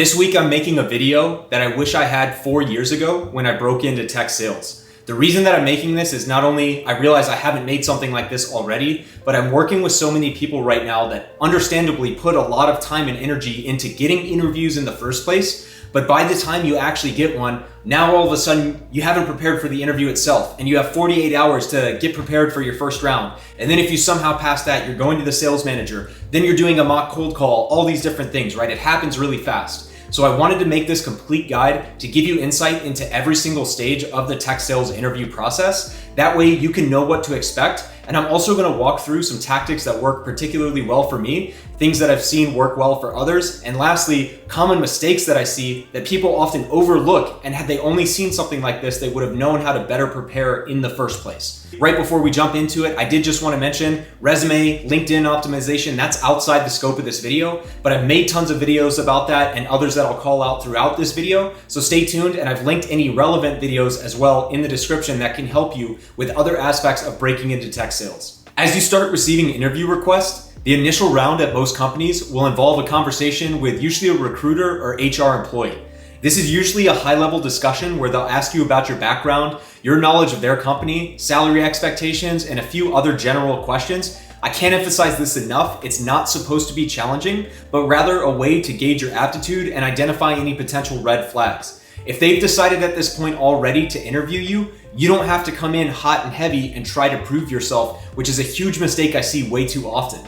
This week I'm making a video that I wish I had 4 years ago when I broke into tech sales. The reason that I'm making this is not only I realize I haven't made something like this already, but I'm working with so many people right now that understandably put a lot of time and energy into getting interviews in the first place. But by the time you actually get one, now all of a sudden you haven't prepared for the interview itself and you have 48 hours to get prepared for your first round. And then if you somehow pass that, you're going to the sales manager, then you're doing a mock cold call, all these different things, right? It happens really fast. So I wanted to make this complete guide to give you insight into every single stage of the tech sales interview process. That way you can know what to expect. And I'm also going to walk through some tactics that work particularly well for me, things that I've seen work well for others, and lastly, common mistakes that I see that people often overlook, and had they only seen something like this, they would have known how to better prepare in the first place. Right before we jump into it, I did just want to mention resume, LinkedIn optimization, that's outside the scope of this video, but I've made tons of videos about that and others that I'll call out throughout this video. So stay tuned, and I've linked any relevant videos as well in the description that can help you with other aspects of breaking into tech sales. As you start receiving interview requests, the initial round at most companies will involve a conversation with usually a recruiter or HR employee. This is usually a high-level discussion where they'll ask you about your background, your knowledge of their company, salary expectations, and a few other general questions. I can't emphasize this enough. It's not supposed to be challenging, but rather a way to gauge your aptitude and identify any potential red flags. If they've decided at this point already to interview you, you don't have to come in hot and heavy and try to prove yourself, which is a huge mistake I see way too often.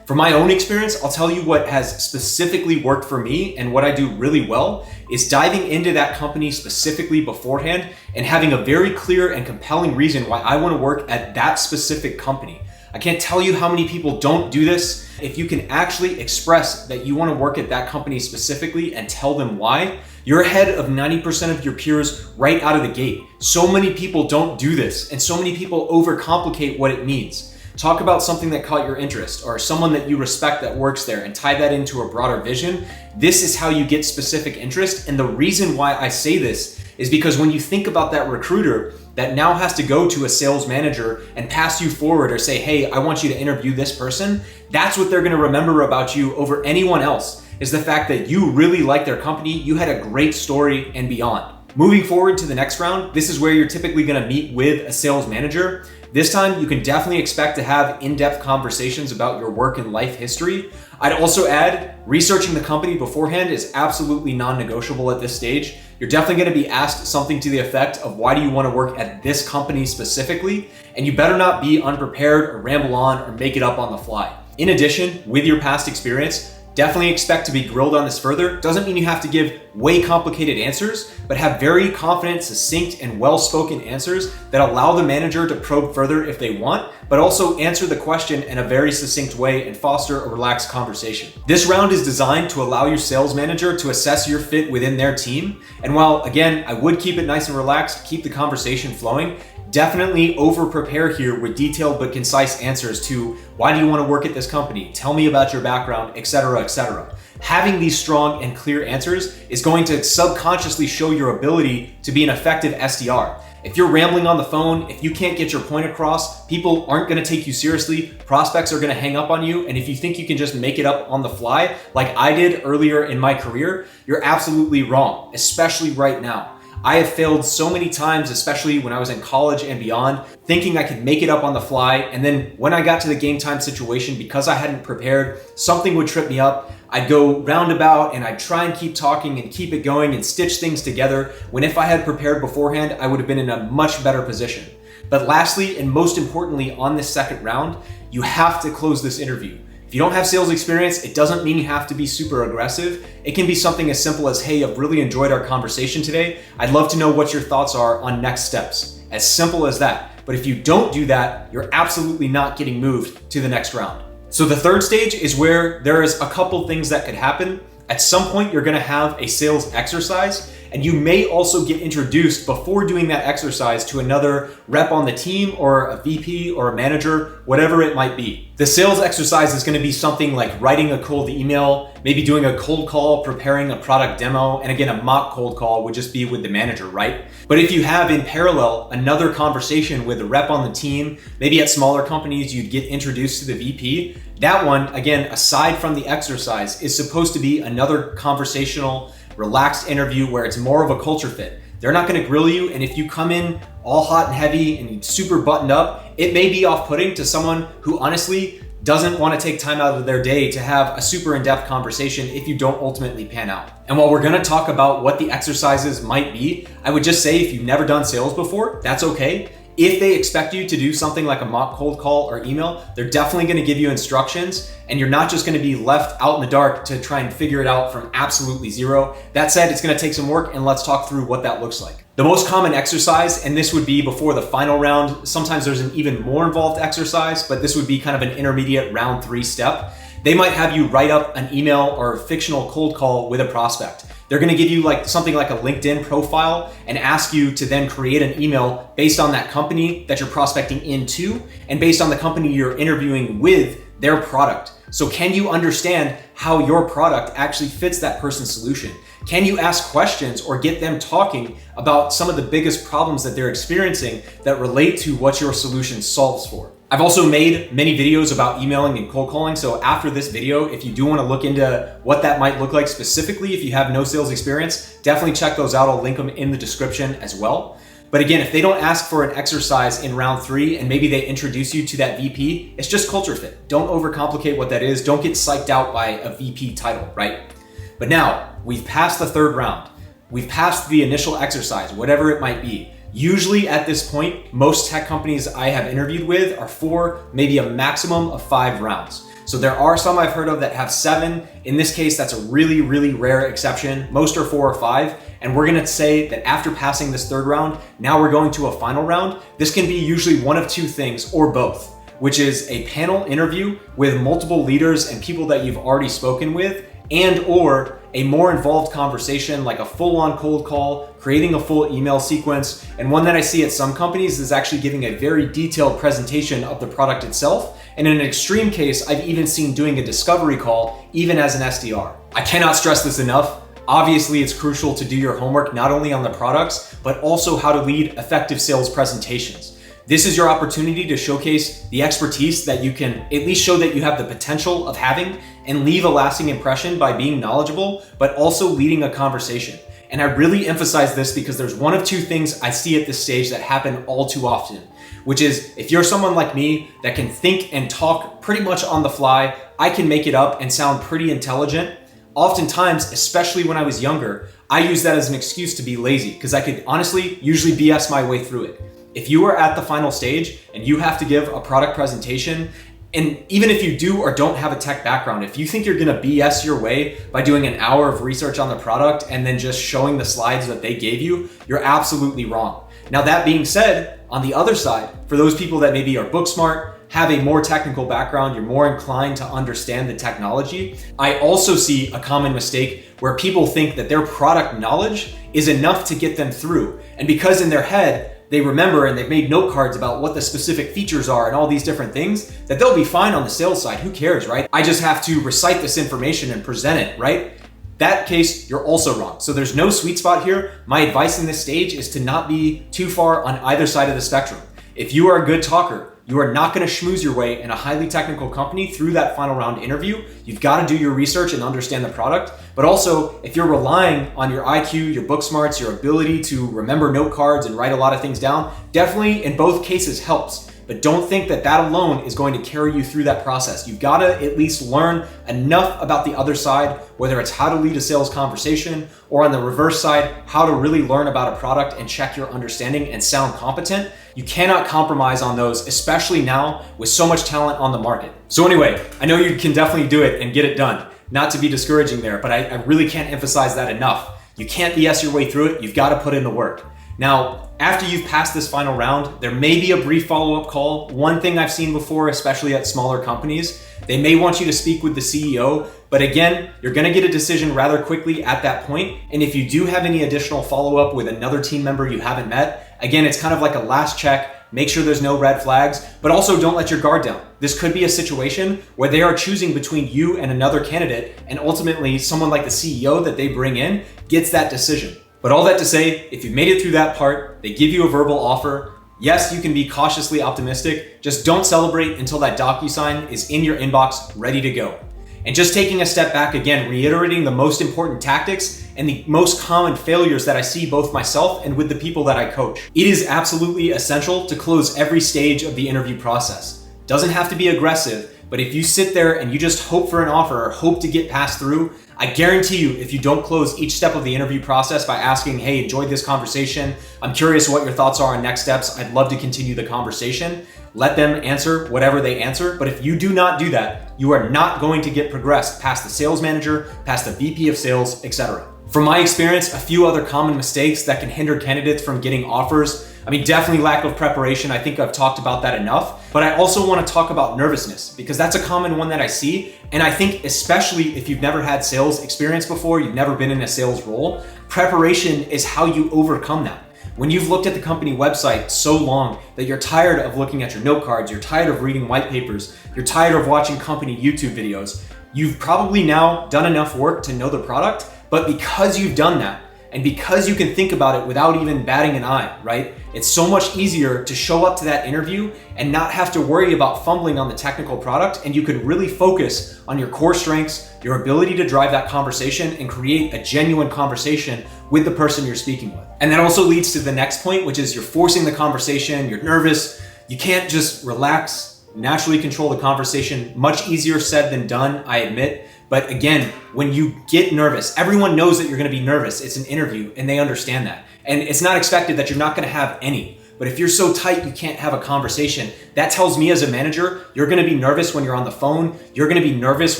From my own experience, I'll tell you what has specifically worked for me, and what I do really well is diving into that company specifically beforehand and having a very clear and compelling reason why I want to work at that specific company. I can't tell you how many people don't do this. If you can actually express that you want to work at that company specifically and tell them why, you're ahead of 90% of your peers right out of the gate. So many people don't do this, and so many people overcomplicate what it means. Talk about something that caught your interest or someone that you respect that works there and tie that into a broader vision. This is how you get specific interest. And the reason why I say this is because when you think about that recruiter that now has to go to a sales manager and pass you forward or say, hey, I want you to interview this person, that's what they're going to remember about you over anyone else, is the fact that you really like their company, you had a great story, and beyond. Moving forward to the next round, this is where you're typically going to meet with a sales manager. This time, you can definitely expect to have in-depth conversations about your work and life history. I'd also add, researching the company beforehand is absolutely non-negotiable at this stage. You're definitely going to be asked something to the effect of, why do you want to work at this company specifically? And you better not be unprepared or ramble on or make it up on the fly. In addition, with your past experience, definitely expect to be grilled on this further. Doesn't mean you have to give way complicated answers, but have very confident, succinct, and well-spoken answers that allow the manager to probe further if they want, but also answer the question in a very succinct way and foster a relaxed conversation. This round is designed to allow your sales manager to assess your fit within their team. And while, again, I would keep it nice and relaxed, keep the conversation flowing, definitely over-prepare here with detailed but concise answers to, why do you want to work at this company? Tell me about your background, etc., etc. Having these strong and clear answers is going to subconsciously show your ability to be an effective SDR. If you're rambling on the phone, if you can't get your point across, people aren't going to take you seriously, prospects are going to hang up on you, and if you think you can just make it up on the fly, like I did earlier in my career, you're absolutely wrong, especially right now. I have failed so many times, especially when I was in college and beyond, thinking I could make it up on the fly. And then when I got to the game time situation, because I hadn't prepared, something would trip me up. I'd go roundabout and I'd try and keep talking and keep it going and stitch things together, when if I had prepared beforehand, I would have been in a much better position. But lastly, and most importantly on this second round, you have to close this interview. If you don't have sales experience, it doesn't mean you have to be super aggressive. It can be something as simple as, hey, I've really enjoyed our conversation today. I'd love to know what your thoughts are on next steps. As simple as that. But if you don't do that, you're absolutely not getting moved to the next round. So the third stage is where there is a couple things that could happen. At some point, you're going to have a sales exercise, and you may also get introduced before doing that exercise to another rep on the team or a VP or a manager, whatever it might be. The sales exercise is going to be something like writing a cold email, maybe doing a cold call, preparing a product demo, and again, a mock cold call would just be with the manager, right? But if you have in parallel another conversation with a rep on the team, maybe at smaller companies, you'd get introduced to the VP. That one, again, aside from the exercise, is supposed to be another conversational relaxed interview where it's more of a culture fit. They're not going to grill you, and if you come in all hot and heavy and super buttoned up, it may be off-putting to someone who honestly doesn't want to take time out of their day to have a super in-depth conversation if you don't ultimately pan out. And while we're going to talk about what the exercises might be, I would just say if you've never done sales before, that's okay. If they expect you to do something like a mock cold call or email, they're definitely going to give you instructions, and you're not just going to be left out in the dark to try and figure it out from absolutely zero. That said, it's going to take some work, and let's talk through what that looks like. The most common exercise, and this would be before the final round, sometimes there's an even more involved exercise, but this would be kind of an intermediate round 3 step. They might have you write up an email or a fictional cold call with a prospect. They're going to give you something like a LinkedIn profile and ask you to then create an email based on that company that you're prospecting into and based on the company you're interviewing with, their product. So can you understand how your product actually fits that person's solution? Can you ask questions or get them talking about some of the biggest problems that they're experiencing that relate to what your solution solves for? I've also made many videos about emailing and cold calling. So after this video, if you do want to look into what that might look like specifically, if you have no sales experience, definitely check those out. I'll link them in the description as well. But again, if they don't ask for an exercise in round 3 and maybe they introduce you to that VP, it's just culture fit. Don't overcomplicate what that is. Don't get psyched out by a VP title, right? But now we've passed the 3rd round. We've passed the initial exercise, whatever it might be. Usually at this point, most tech companies I have interviewed with are 4, maybe a maximum of 5 rounds. So there are some I've heard of that have 7. In this case, that's a really, really rare exception. Most are 4 or 5. And we're gonna say that after passing this 3rd round, now we're going to a final round. This can be usually one of 2 things or both, which is a panel interview with multiple leaders and people that you've already spoken with, and or a more involved conversation like a full-on cold call, creating a full email sequence, and one that I see at some companies is actually giving a very detailed presentation of the product itself. And in an extreme case, I've even seen doing a discovery call, even as an SDR. I cannot stress this enough. Obviously, it's crucial to do your homework not only on the products, but also how to lead effective sales presentations. This is your opportunity to showcase the expertise that you can at least show that you have the potential of having and leave a lasting impression by being knowledgeable, but also leading a conversation. And I really emphasize this because there's one of 2 things I see at this stage that happen all too often, which is if you're someone like me that can think and talk pretty much on the fly, I can make it up and sound pretty intelligent. Oftentimes, especially when I was younger, I use that as an excuse to be lazy because I could honestly usually BS my way through it. If you are at the final stage and you have to give a product presentation, and even if you do or don't have a tech background, if you think you're gonna BS your way by doing an hour of research on the product and then just showing the slides that they gave you, you're absolutely wrong. Now that being said, on the other side, for those people that maybe are book smart, have a more technical background, you're more inclined to understand the technology, I also see a common mistake where people think that their product knowledge is enough to get them through. And because in their head, they remember and they've made note cards about what the specific features are and all these different things, that they'll be fine on the sales side. Who cares, right? I just have to recite this information and present it, right? That case, you're also wrong. So there's no sweet spot here. My advice in this stage is to not be too far on either side of the spectrum. If you are a good talker, you are not going to schmooze your way in a highly technical company through that final round interview. You've got to do your research and understand the product. But also, if you're relying on your IQ, your book smarts, your ability to remember note cards and write a lot of things down, definitely in both cases helps. But don't think that that alone is going to carry you through that process. You've got to at least learn enough about the other side, whether it's how to lead a sales conversation or on the reverse side, how to really learn about a product and check your understanding and sound competent. You cannot compromise on those, especially now with so much talent on the market. So anyway, I know you can definitely do it and get it done. Not to be discouraging there, but I really can't emphasize that enough. You can't BS your way through it. You've got to put in the work. Now, after you've passed this final round, there may be a brief follow-up call. One thing I've seen before, especially at smaller companies, they may want you to speak with the CEO, but again, you're gonna get a decision rather quickly at that point. And if you do have any additional follow-up with another team member you haven't met, again, it's kind of like a last check. Make sure there's no red flags, but also don't let your guard down. This could be a situation where they are choosing between you and another candidate, and ultimately someone like the CEO that they bring in gets that decision. But all that to say, if you've made it through that part, they give you a verbal offer. Yes, you can be cautiously optimistic. Just don't celebrate until that DocuSign is in your inbox, ready to go. And just taking a step back again, reiterating the most important tactics and the most common failures that I see both myself and with the people that I coach. It is absolutely essential to close every stage of the interview process. Doesn't have to be aggressive, but if you sit there and you just hope for an offer or hope to get passed through, I guarantee you, if you don't close each step of the interview process by asking, hey, enjoyed this conversation, I'm curious what your thoughts are on next steps, I'd love to continue the conversation, let them answer whatever they answer. But if you do not do that, you are not going to get progressed past the sales manager, past the VP of sales, etc. From my experience, a few other common mistakes that can hinder candidates from getting offers. Definitely lack of preparation. I think I've talked about that enough, but I also want to talk about nervousness because that's a common one that I see. And I think especially if you've never had sales experience before, you've never been in a sales role, preparation is how you overcome that. When you've looked at the company website so long that you're tired of looking at your note cards, you're tired of reading white papers, you're tired of watching company YouTube videos, you've probably now done enough work to know the product, but because you've done that, and because you can think about it without even batting an eye, right? It's so much easier to show up to that interview and not have to worry about fumbling on the technical product, and you can really focus on your core strengths, your ability to drive that conversation and create a genuine conversation with the person you're speaking with. And that also leads to the next point, which is you're forcing the conversation, you're nervous, you can't just relax, naturally control the conversation. Much easier said than done, I admit. But again, when you get nervous, everyone knows that you're going to be nervous. It's an interview and they understand that. And it's not expected that you're not going to have any. But if you're so tight you can't have a conversation, that tells me as a manager, you're going to be nervous when you're on the phone. You're going to be nervous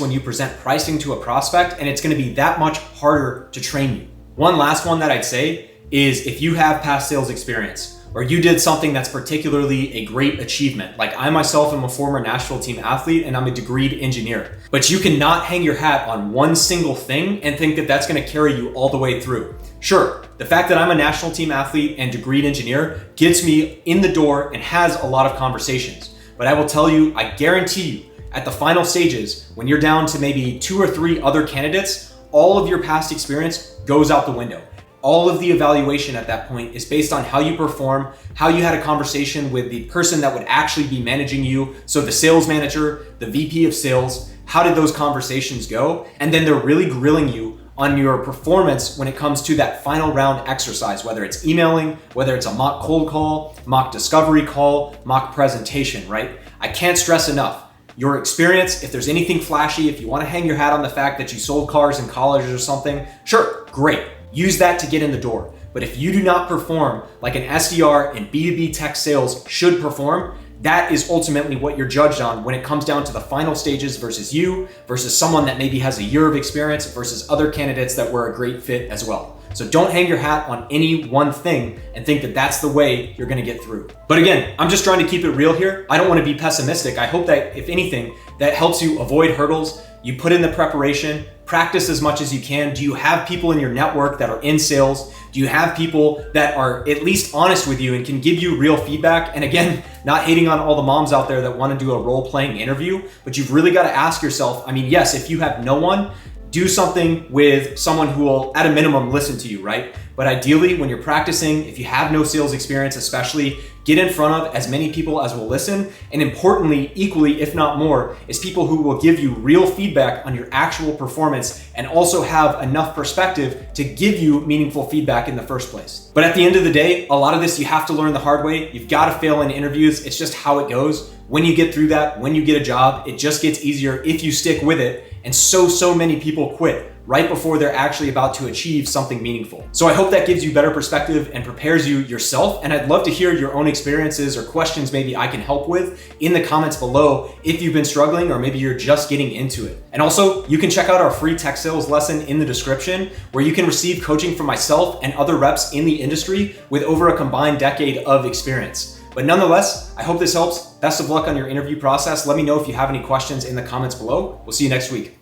when you present pricing to a prospect, and it's going to be that much harder to train you. One last one that I'd say is if you have past sales experience, or you did something that's particularly a great achievement. Like I myself am a former national team athlete and I'm a degreed engineer, but you cannot hang your hat on one single thing and think that that's going to carry you all the way through. Sure, the fact that I'm a national team athlete and degreed engineer gets me in the door and has a lot of conversations. But I will tell you, I guarantee you, at the final stages, when you're down to maybe 2 or 3 other candidates, all of your past experience goes out the window. All of the evaluation at that point is based on how you perform, how you had a conversation with the person that would actually be managing you. So the sales manager, the VP of sales, how did those conversations go? And then they're really grilling you on your performance when it comes to that final round exercise, whether it's emailing, whether it's a mock cold call, mock discovery call, mock presentation, right? I can't stress enough. Your experience, if there's anything flashy, if you want to hang your hat on the fact that you sold cars in college or something, sure, great. Use that to get in the door. But if you do not perform like an SDR in B2B tech sales should perform, that is ultimately what you're judged on when it comes down to the final stages versus you, versus someone that maybe has a year of experience versus other candidates that were a great fit as well. So don't hang your hat on any one thing and think that that's the way you're going to get through. But again, I'm just trying to keep it real here. I don't want to be pessimistic. I hope that if anything, that helps you avoid hurdles. You put in the preparation, practice as much as you can. Do you have people in your network that are in sales? Do you have people that are at least honest with you and can give you real feedback? And again, not hating on all the moms out there that want to do a role-playing interview, but you've really got to ask yourself, yes, if you have no one, do something with someone who will, at a minimum, listen to you, right? But ideally, when you're practicing, if you have no sales experience especially, get in front of as many people as will listen. And importantly, equally, if not more, is people who will give you real feedback on your actual performance and also have enough perspective to give you meaningful feedback in the first place. But at the end of the day, a lot of this you have to learn the hard way. You've got to fail in interviews. It's just how it goes. When you get through that, when you get a job, it just gets easier if you stick with it. And so many people quit right before they're actually about to achieve something meaningful. So I hope that gives you better perspective and prepares you yourself. And I'd love to hear your own experiences or questions maybe I can help with in the comments below if you've been struggling or maybe you're just getting into it. And also, you can check out our free tech sales lesson in the description where you can receive coaching from myself and other reps in the industry with over a combined decade of experience. But nonetheless, I hope this helps. Best of luck on your interview process. Let me know if you have any questions in the comments below. We'll see you next week.